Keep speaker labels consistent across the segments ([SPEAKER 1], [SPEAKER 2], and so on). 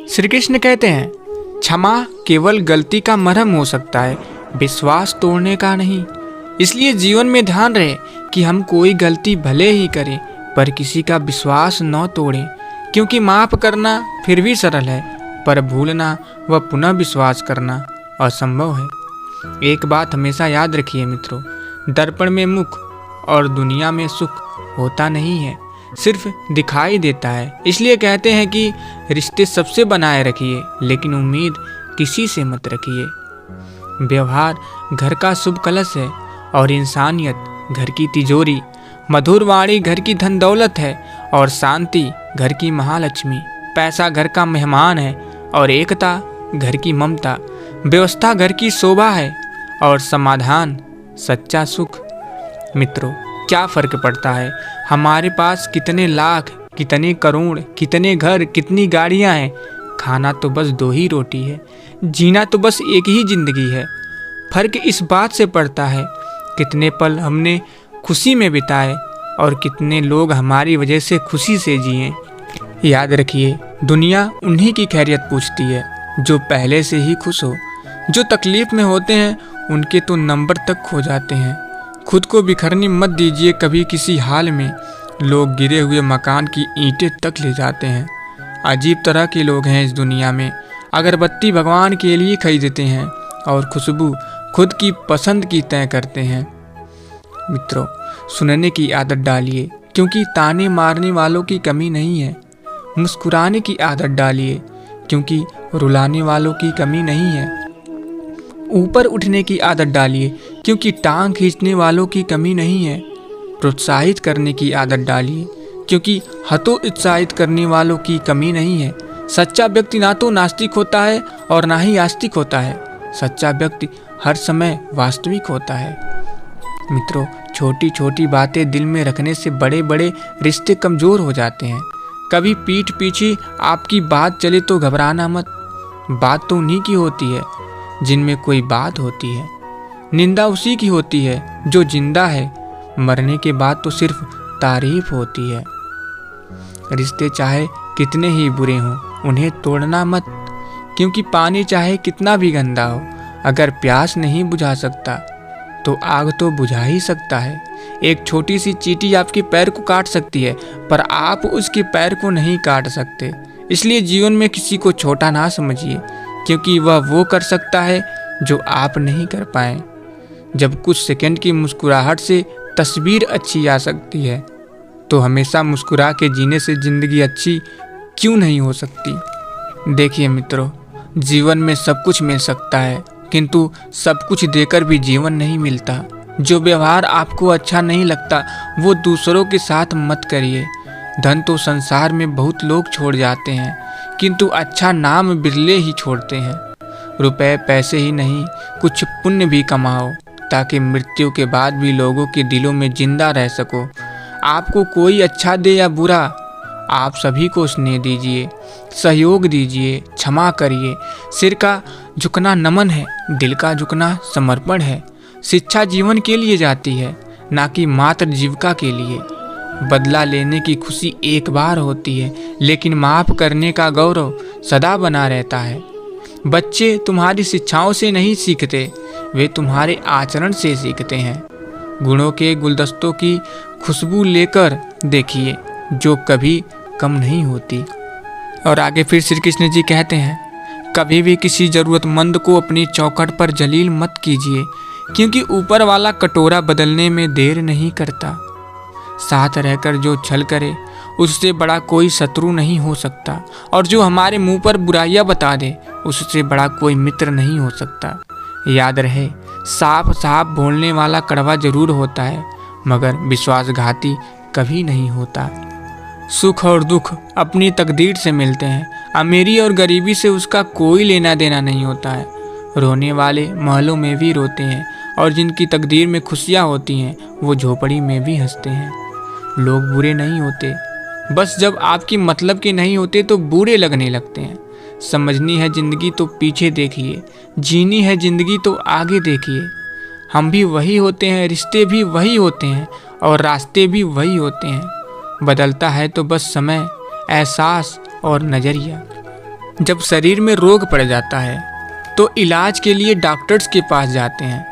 [SPEAKER 1] श्री कृष्ण कहते हैं, क्षमा केवल गलती का मरहम हो सकता है, विश्वास तोड़ने का नहीं। इसलिए जीवन में ध्यान रहे कि हम कोई गलती भले ही करें पर किसी का विश्वास न तोड़ें, क्योंकि माफ़ करना फिर भी सरल है पर भूलना व पुनः विश्वास करना असंभव है। एक बात हमेशा याद रखिए मित्रों, दर्पण में मुख और दुनिया में सुख होता नहीं है, सिर्फ दिखाई देता है। इसलिए कहते हैं कि रिश्ते सबसे बनाए रखिए लेकिन उम्मीद किसी से मत रखिए। व्यवहार घर का शुभ कलश है और इंसानियत घर की तिजोरी। मधुर वाणी घर की धन दौलत है और शांति घर की महालक्ष्मी। पैसा घर का मेहमान है और एकता घर की ममता। व्यवस्था घर की शोभा है और समाधान सच्चा सुख। मित्रों, क्या फर्क पड़ता है हमारे पास कितने लाख, कितने करोड़, कितने घर, कितनी गाड़ियां हैं? खाना तो बस 2 ही रोटी है, जीना तो बस एक ही जिंदगी है। फर्क इस बात से पड़ता है कितने पल हमने खुशी में बिताए और कितने लोग हमारी वजह से खुशी से जिए। याद रखिए, दुनिया उन्हीं की खैरियत पूछती है जो पहले से ही खुश हो। जो तकलीफ में होते हैं उनके तो नंबर तक खो जाते हैं। खुद को बिखरने मत दीजिए कभी किसी हाल में। लोग गिरे हुए मकान की ईंटें तक ले जाते हैं। अजीब तरह के लोग हैं इस दुनिया में। अगरबत्ती भगवान के लिए खरीदते हैं और खुशबू खुद की पसंद की तय करते हैं। मित्रों, सुनने की आदत डालिए क्योंकि ताने मारने वालों की कमी नहीं है। मुस्कुराने की आदत डालिए क्योंकि रुलाने वालों की कमी नहीं है। ऊपर उठने की आदत डालिए क्योंकि टांग खींचने वालों की कमी नहीं है। प्रोत्साहित करने की आदत डालिए क्योंकि हतोत्साहित करने वालों की कमी नहीं है। सच्चा व्यक्ति ना तो नास्तिक होता है और ना ही आस्तिक होता है। सच्चा व्यक्ति हर समय वास्तविक होता है। मित्रों, छोटी छोटी बातें दिल में रखने से बड़े बड़े रिश्ते कमज़ोर हो जाते हैं। कभी पीठ पीछे आपकी बात चले तो घबराना मत। बात तो उन्हीं की होती है जिनमें कोई बात होती है। निंदा उसी की होती है जो जिंदा है। मरने के बाद तो सिर्फ तारीफ होती है। रिश्ते चाहे कितने ही बुरे हों उन्हें तोड़ना मत, क्योंकि पानी चाहे कितना भी गंदा हो अगर प्यास नहीं बुझा सकता तो आग तो बुझा ही सकता है। एक छोटी सी चींटी आपके पैर को काट सकती है पर आप उसके पैर को नहीं काट सकते। इसलिए जीवन में किसी को छोटा ना समझिए, क्योंकि वह वो कर सकता है जो आप नहीं कर पाए। जब कुछ सेकंड की मुस्कुराहट से तस्वीर अच्छी आ सकती है तो हमेशा मुस्कुरा के जीने से ज़िंदगी अच्छी क्यों नहीं हो सकती। देखिए मित्रों, जीवन में सब कुछ मिल सकता है किंतु सब कुछ देकर भी जीवन नहीं मिलता। जो व्यवहार आपको अच्छा नहीं लगता वो दूसरों के साथ मत करिए। धन तो संसार में बहुत लोग छोड़ जाते हैं किंतु अच्छा नाम बिरले ही छोड़ते हैं। रुपए पैसे ही नहीं, कुछ पुण्य भी कमाओ ताकि मृत्यु के बाद भी लोगों के दिलों में जिंदा रह सको। आपको कोई अच्छा दे या बुरा, आप सभी को स्नेह दीजिए, सहयोग दीजिए, क्षमा करिए। सिर का झुकना नमन है, दिल का झुकना समर्पण है। शिक्षा जीवन के लिए जाती है, ना कि मात्र जीविका के लिए। बदला लेने की खुशी एक बार होती है लेकिन माफ़ करने का गौरव सदा बना रहता है। बच्चे तुम्हारी शिक्षाओं से नहीं सीखते, वे तुम्हारे आचरण से सीखते हैं। गुणों के गुलदस्तों की खुशबू लेकर देखिए जो कभी कम नहीं होती। और आगे फिर श्री कृष्ण जी कहते हैं, कभी भी किसी ज़रूरतमंद को अपनी चौखट पर जलील मत कीजिए, क्योंकि ऊपर वाला कटोरा बदलने में देर नहीं करता। साथ रहकर जो छल करे उससे बड़ा कोई शत्रु नहीं हो सकता, और जो हमारे मुंह पर बुराइयां बता दे उससे बड़ा कोई मित्र नहीं हो सकता। याद रहे, साफ साफ बोलने वाला कड़वा जरूर होता है मगर विश्वासघाती कभी नहीं होता। सुख और दुख अपनी तकदीर से मिलते हैं। अमीरी और गरीबी से उसका कोई लेना देना नहीं होता है। रोने वाले महलों में भी रोते हैं और जिनकी तकदीर में खुशियाँ होती हैं वो झोपड़ी में भी हंसते हैं। लोग बुरे नहीं होते, बस जब आपकी मतलब के नहीं होते तो बुरे लगने लगते हैं। समझनी है ज़िंदगी तो पीछे देखिए, जीनी है ज़िंदगी तो आगे देखिए। हम भी वही होते हैं, रिश्ते भी वही होते हैं और रास्ते भी वही होते हैं। बदलता है तो बस समय, एहसास और नज़रिया। जब शरीर में रोग पड़ जाता है तो इलाज के लिए डॉक्टर्स के पास जाते हैं,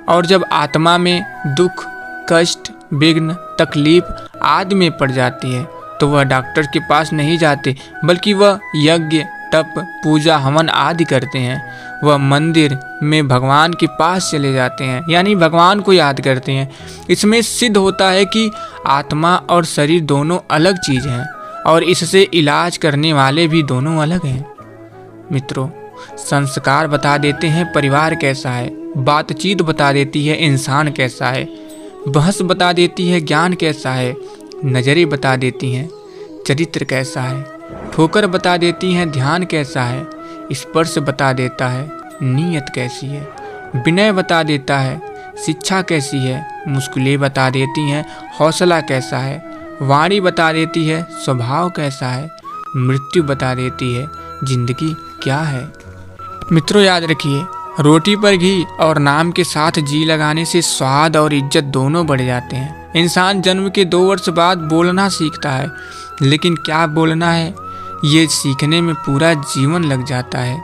[SPEAKER 1] और जब आत्मा में दुख, कष्ट, विघ्न, तकलीफ आदि में पड़ जाती है तो वह डॉक्टर के पास नहीं जाते, बल्कि वह यज्ञ, तप, पूजा, हवन आदि करते हैं। वह मंदिर में भगवान के पास चले जाते हैं, यानी भगवान को याद करते हैं। इसमें सिद्ध होता है कि आत्मा और शरीर दोनों अलग चीज़ हैं, और इससे इलाज करने वाले भी दोनों अलग हैं। मित्रों, संस्कार बता देते हैं परिवार कैसा है, बातचीत बता देती है इंसान कैसा है, बहस बता देती है ज्ञान कैसा है, नज़रें बता देती हैं चरित्र कैसा है, ठोकर बता देती हैं ध्यान कैसा है, स्पर्श बता देता है नीयत कैसी है, विनय बता देता है शिक्षा कैसी है, मुश्किलें बता देती हैं हौसला कैसा है, वाणी बता देती है स्वभाव कैसा है, मृत्यु बता देती है जिंदगी क्या है। मित्रों, याद रखिए, रोटी पर घी और नाम के साथ जी लगाने से स्वाद और इज्जत दोनों बढ़ जाते हैं। इंसान जन्म के 2 वर्ष बाद बोलना सीखता है, लेकिन क्या बोलना है ये सीखने में पूरा जीवन लग जाता है।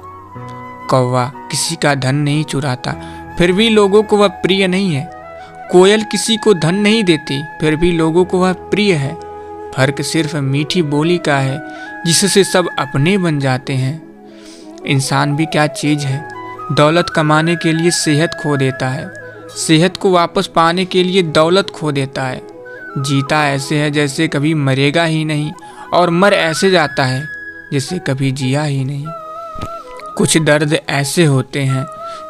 [SPEAKER 1] कौवा किसी का धन नहीं चुराता, फिर भी लोगों को वह प्रिय नहीं है। कोयल किसी को धन नहीं देती, फिर भी लोगों को वह प्रिय है। फर्क सिर्फ मीठी बोली का है, जिससे सब अपने बन जाते हैं। इंसान भी क्या चीज़ है, दौलत कमाने के लिए सेहत खो देता है, सेहत को वापस पाने के लिए दौलत खो देता है। जीता ऐसे है जैसे कभी मरेगा ही नहीं, और मर ऐसे जाता है जैसे कभी जिया ही नहीं। कुछ दर्द ऐसे होते हैं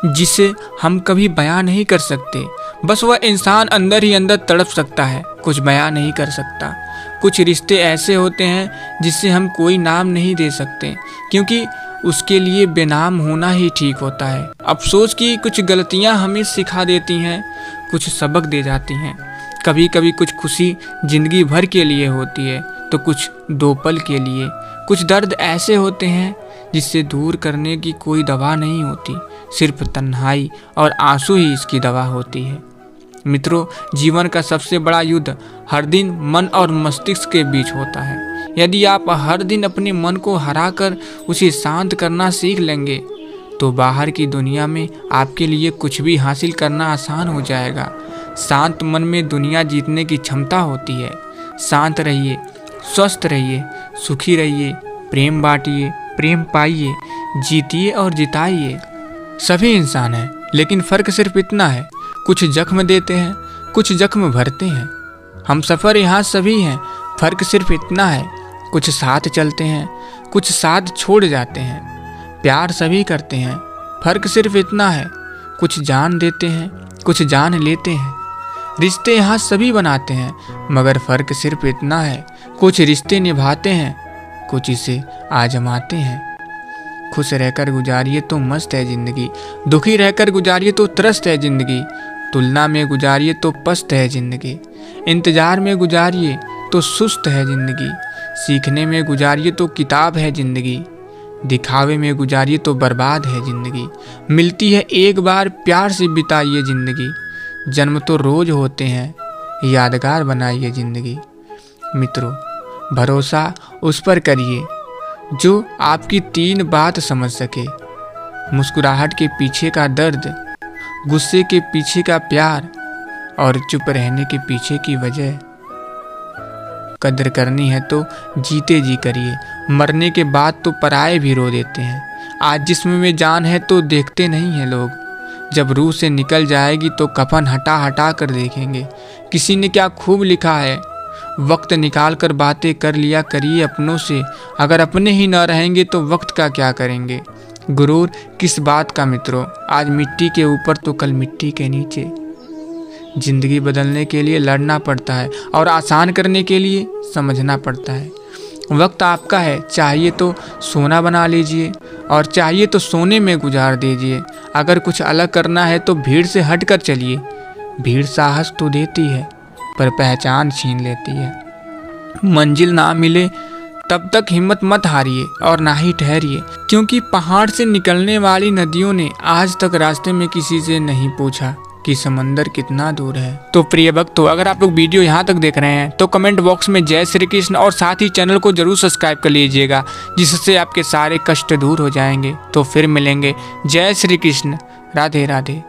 [SPEAKER 1] जिसे हम कभी बयां नहीं कर सकते, बस वह इंसान अंदर ही अंदर तड़प सकता है, कुछ बयां नहीं कर सकता। कुछ रिश्ते ऐसे होते हैं जिससे हम कोई नाम नहीं दे सकते, क्योंकि उसके लिए बेनाम होना ही ठीक होता है। अफसोस की कुछ गलतियां हमें सिखा देती हैं, कुछ सबक दे जाती हैं। कभी कभी कुछ खुशी जिंदगी भर के लिए होती है, तो कुछ 2 पल के लिए। कुछ दर्द ऐसे होते हैं जिससे दूर करने की कोई दवा नहीं होती, सिर्फ तन्हाई और आंसू ही इसकी दवा होती है। मित्रों, जीवन का सबसे बड़ा युद्ध हर दिन मन और मस्तिष्क के बीच होता है। यदि आप हर दिन अपने मन को हराकर उसे शांत करना सीख लेंगे तो बाहर की दुनिया में आपके लिए कुछ भी हासिल करना आसान हो जाएगा। शांत मन में दुनिया जीतने की क्षमता होती है। शांत रहिए, स्वस्थ रहिए, सुखी रहिए, प्रेम बांटिए, प्रेम पाइए, जीतिए और जिताइए। सभी इंसान हैं, लेकिन फ़र्क सिर्फ इतना है, कुछ जख्म देते हैं, कुछ जख्म भरते हैं। हम सफ़र यहाँ सभी हैं, फ़र्क सिर्फ इतना है, कुछ साथ चलते हैं, कुछ साथ छोड़ जाते हैं। प्यार सभी करते हैं, फ़र्क सिर्फ इतना है, कुछ जान देते हैं, कुछ जान लेते हैं। रिश्ते यहाँ सभी बनाते हैं, मगर फ़र्क सिर्फ इतना है, कुछ रिश्ते निभाते हैं, कुछ इसे आजमाते हैं। खुश रहकर गुजारिए तो मस्त है ज़िंदगी, दुखी रहकर गुजारिए तो त्रस्त है ज़िंदगी, तुलना में गुजारिए तो पस्त है ज़िंदगी, इंतज़ार में गुजारिए तो सुस्त है ज़िंदगी, सीखने में गुजारिए तो किताब है ज़िंदगी, दिखावे में गुजारिए तो बर्बाद है ज़िंदगी। मिलती है एक बार, प्यार से बिताइए ज़िंदगी, जन्म तो रोज़ होते हैं, यादगार बनाइए ज़िंदगी। मित्रों, भरोसा उस पर करिए जो आपकी 3 बात समझ सके, मुस्कुराहट के पीछे का दर्द, गुस्से के पीछे का प्यार और चुप रहने के पीछे की वजह। कदर करनी है तो जीते जी करिए, मरने के बाद तो पराये भी रो देते हैं। आज जिस्म में जान है तो देखते नहीं हैं लोग, जब रूह से निकल जाएगी तो कफन हटा हटा कर देखेंगे। किसी ने क्या खूब लिखा है, वक्त निकाल कर बातें कर लिया करिए अपनों से, अगर अपने ही न रहेंगे तो वक्त का क्या करेंगे। गुरूर किस बात का मित्रों, आज मिट्टी के ऊपर तो कल मिट्टी के नीचे। जिंदगी बदलने के लिए लड़ना पड़ता है और आसान करने के लिए समझना पड़ता है। वक्त आपका है, चाहिए तो सोना बना लीजिए और चाहिए तो सोने में गुजार दीजिए। अगर कुछ अलग करना है तो भीड़ से हट कर चलिए। भीड़ साहस तो देती है पर पहचान छीन लेती है। मंजिल ना मिले तब तक हिम्मत मत हारिए और ना ही ठहरिए, क्योंकि पहाड़ से निकलने वाली नदियों ने आज तक रास्ते में किसी से नहीं पूछा कि समंदर कितना दूर है। तो प्रिय भक्तों, अगर आप लोग वीडियो यहाँ तक देख रहे हैं तो कमेंट बॉक्स में जय श्री कृष्ण और साथ ही चैनल को जरूर सब्सक्राइब कर लीजिएगा, जिससे आपके सारे कष्ट दूर हो जाएंगे। तो फिर मिलेंगे। जय श्री कृष्ण। राधे राधे।